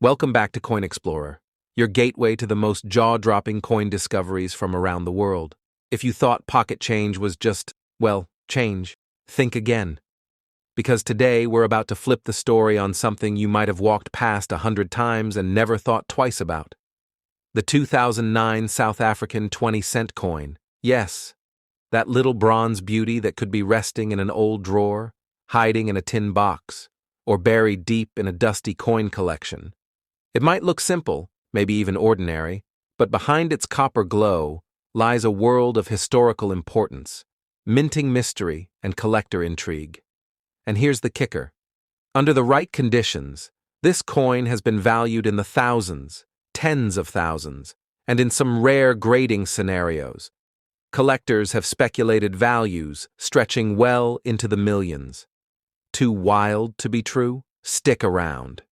Welcome back to Coin Explorer, your gateway to the most jaw-dropping coin discoveries from around the world. If you thought pocket change was just, well, change, think again. Because today we're about to flip the story on something you might have walked past 100 times and never thought twice about. The 2009 South African 20-cent coin. Yes, that little bronze beauty that could be resting in an old drawer, hiding in a tin box, or buried deep in a dusty coin collection. It might look simple, maybe even ordinary, but behind its copper glow lies a world of historical importance, minting mystery and collector intrigue. And here's the kicker. Under the right conditions, this coin has been valued in the thousands, tens of thousands, and in some rare grading scenarios. Collectors have speculated values stretching well into the millions. Too wild to be true? Stick around,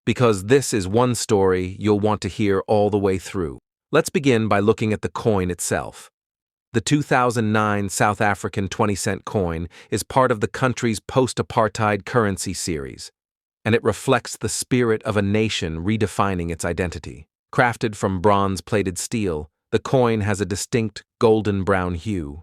because this is one story you'll want to hear all the way through. Let's begin by looking at the coin itself. The 2009 South African 20-cent coin is part of the country's post-apartheid currency series, and it reflects the spirit of a nation redefining its identity. Crafted from bronze-plated steel, the coin has a distinct golden-brown hue,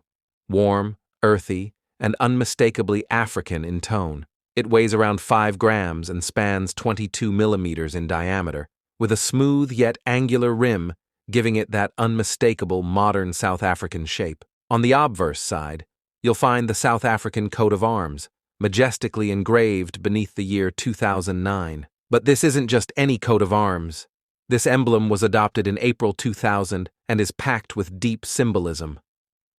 warm, earthy, and unmistakably African in tone. It weighs around 5 grams and spans 22 millimeters in diameter, with a smooth yet angular rim giving it that unmistakable modern South African shape. On the obverse side, you'll find the South African coat of arms, majestically engraved beneath the year 2009. But this isn't just any coat of arms. This emblem was adopted in April 2000 and is packed with deep symbolism.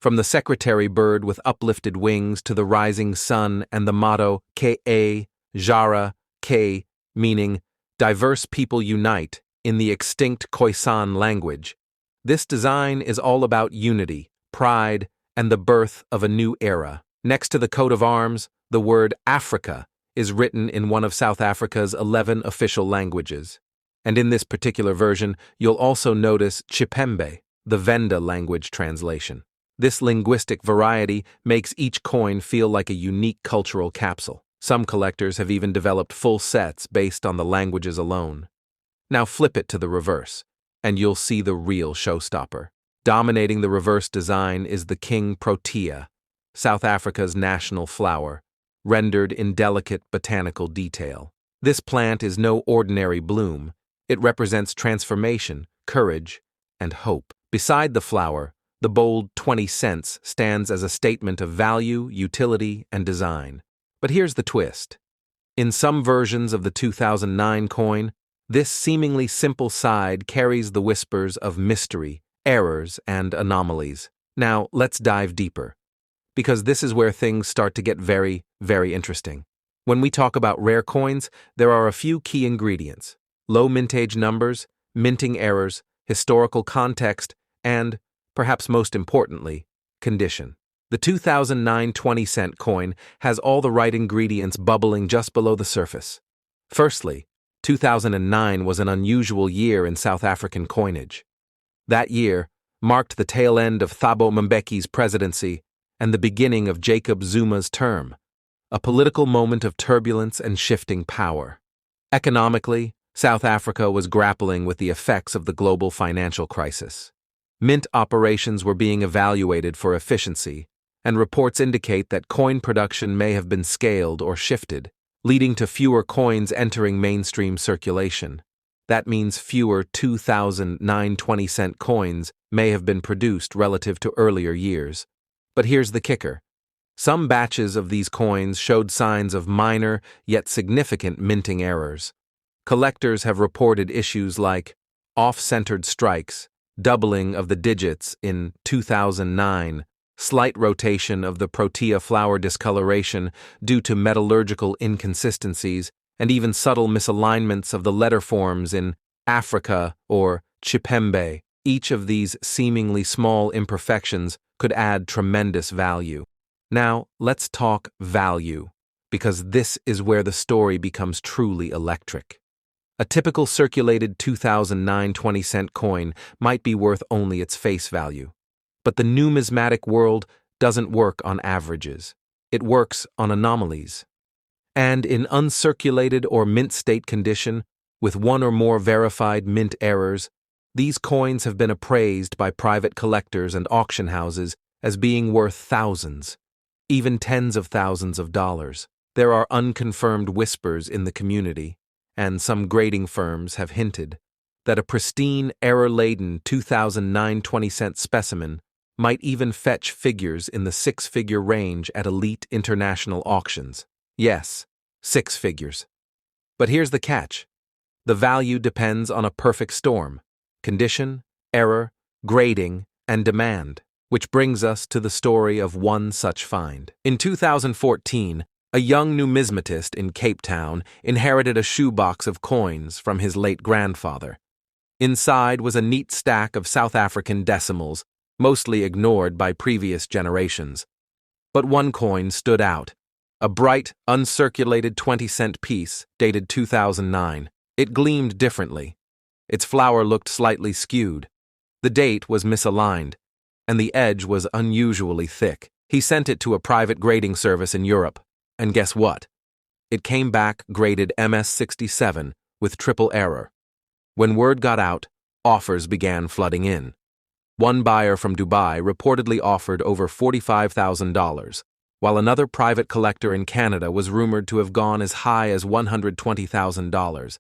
From the secretary bird with uplifted wings to the rising sun and the motto K.A. Jara K, meaning diverse people unite, in the extinct Khoisan language. This design is all about unity, pride, and the birth of a new era. Next to the coat of arms, the word Africa is written in one of South Africa's 11 official languages. And in this particular version, you'll also notice Chipembe, the Venda language translation. This linguistic variety makes each coin feel like a unique cultural capsule. Some collectors have even developed full sets based on the languages alone. Now flip it to the reverse, and you'll see the real showstopper. Dominating the reverse design is the King Protea, South Africa's national flower, rendered in delicate botanical detail. This plant is no ordinary bloom. It represents transformation, courage, and hope. Beside the flower, the bold 20 cents stands as a statement of value, utility, and design. But here's the twist. In some versions of the 2009 coin, this seemingly simple side carries the whispers of mystery, errors, and anomalies. Now, let's dive deeper, because this is where things start to get very, very interesting. When we talk about rare coins, there are a few key ingredients: low mintage numbers, minting errors, historical context, and, perhaps most importantly, condition. The 2009 20-cent coin has all the right ingredients bubbling just below the surface. Firstly, 2009 was an unusual year in South African coinage. That year marked the tail end of Thabo Mbeki's presidency and the beginning of Jacob Zuma's term, a political moment of turbulence and shifting power. Economically, South Africa was grappling with the effects of the global financial crisis. Mint operations were being evaluated for efficiency, and reports indicate that coin production may have been scaled or shifted, leading to fewer coins entering mainstream circulation. That means fewer 2009 20-cent coins may have been produced relative to earlier years. But here's the kicker. Some batches of these coins showed signs of minor yet significant minting errors. Collectors have reported issues like off-centered strikes, doubling of the digits in 2009, slight rotation of the Protea flower discoloration due to metallurgical inconsistencies, and even subtle misalignments of the letter forms in Africa or Chipembe. Each of these seemingly small imperfections could add tremendous value. Now, let's talk value, because this is where the story becomes truly electric. A typical circulated 2009 20-cent coin might be worth only its face value. But the numismatic world doesn't work on averages. It works on anomalies. And in uncirculated or mint state condition, with one or more verified mint errors, these coins have been appraised by private collectors and auction houses as being worth thousands, even tens of thousands of dollars. There are unconfirmed whispers in the community, and some grading firms have hinted that a pristine, error-laden 2009 20-cent specimen might even fetch figures in the six-figure range at elite international auctions. Yes, 6 figures. But here's the catch. The value depends on a perfect storm: condition, error, grading, and demand. Which brings us to the story of one such find. In 2014, a young numismatist in Cape Town inherited a shoebox of coins from his late grandfather. Inside was a neat stack of South African decimals, mostly ignored by previous generations. But one coin stood out: a bright, uncirculated 20-cent piece dated 2009. It gleamed differently. Its flower looked slightly skewed. The date was misaligned, and the edge was unusually thick. He sent it to a private grading service in Europe, and guess what? It came back graded MS67 with triple error. When word got out, offers began flooding in. One buyer from Dubai reportedly offered over $45,000, while another private collector in Canada was rumored to have gone as high as $120,000.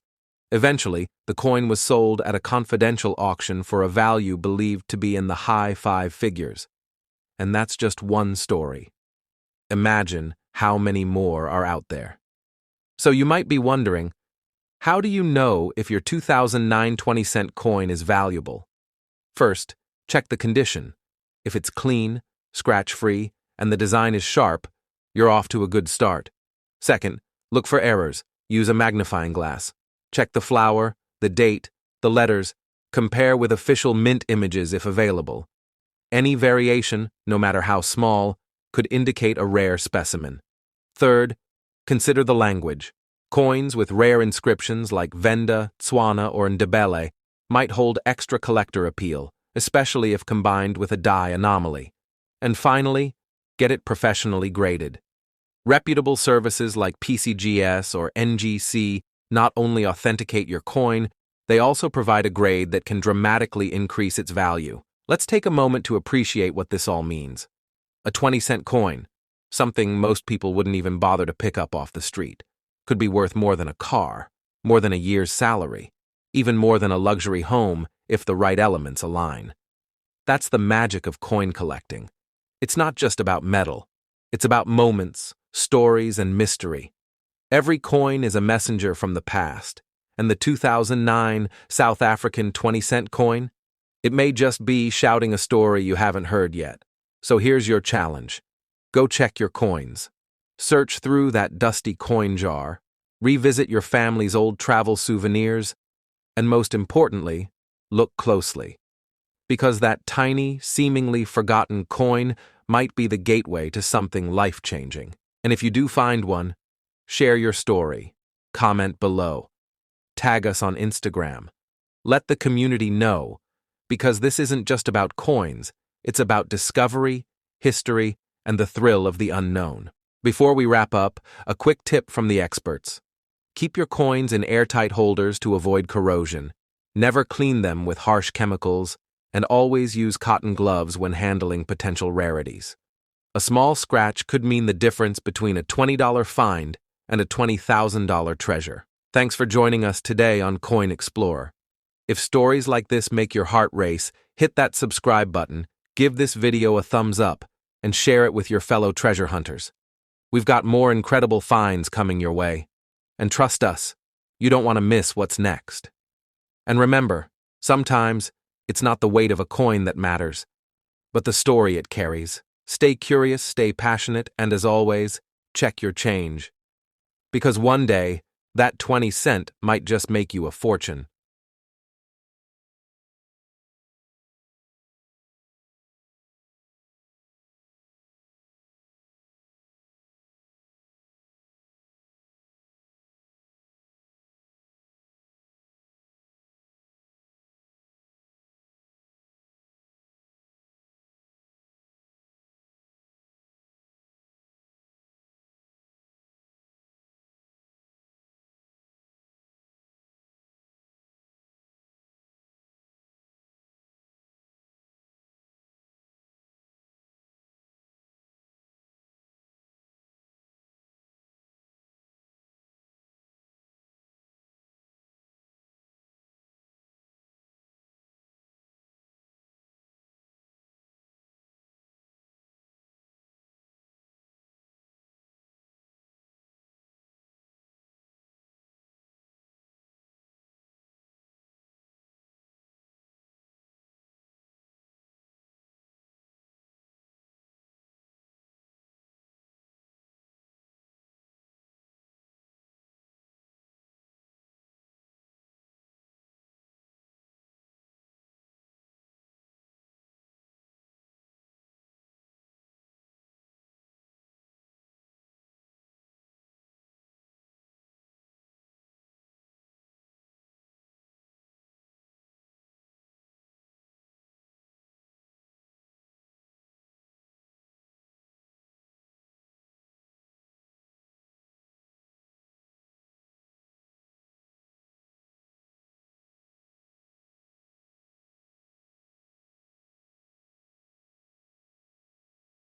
Eventually, the coin was sold at a confidential auction for a value believed to be in the high 5 figures. And that's just one story. Imagine how many more are out there. So you might be wondering, how do you know if your 2009 20-cent coin is valuable? First, check the condition. If it's clean, scratch-free, and the design is sharp, you're off to a good start. Second, look for errors. Use a magnifying glass. Check the flower, the date, the letters. Compare with official mint images if available. Any variation, no matter how small, could indicate a rare specimen. Third, consider the language. Coins with rare inscriptions like Venda, Tswana, or Ndebele might hold extra collector appeal, especially if combined with a die anomaly. And finally, get it professionally graded. Reputable services like PCGS or NGC not only authenticate your coin, they also provide a grade that can dramatically increase its value. Let's take a moment to appreciate what this all means. A 20-cent coin, something most people wouldn't even bother to pick up off the street, could be worth more than a car, more than a year's salary, even more than a luxury home if the right elements align. That's the magic of coin collecting. It's not just about metal. It's about moments, stories, and mystery. Every coin is a messenger from the past, and the 2009 South African 20-cent coin? It may just be shouting a story you haven't heard yet. So here's your challenge. Go check your coins. Search through that dusty coin jar, revisit your family's old travel souvenirs, and most importantly, look closely. Because that tiny, seemingly forgotten coin might be the gateway to something life-changing. And if you do find one, share your story, comment below, tag us on Instagram. Let the community know, because this isn't just about coins, it's about discovery, history, and the thrill of the unknown. Before we wrap up, a quick tip from the experts. Keep your coins in airtight holders to avoid corrosion. Never clean them with harsh chemicals, and always use cotton gloves when handling potential rarities. A small scratch could mean the difference between a $20 find and a $20,000 treasure. Thanks for joining us today on Coin Explorer. If stories like this make your heart race, hit that subscribe button, give this video a thumbs up, and share it with your fellow treasure hunters. We've got more incredible finds coming your way. And trust us, you don't want to miss what's next. And remember, sometimes it's not the weight of a coin that matters, but the story it carries. Stay curious, stay passionate, and as always, check your change. Because one day, that 20 cent might just make you a fortune.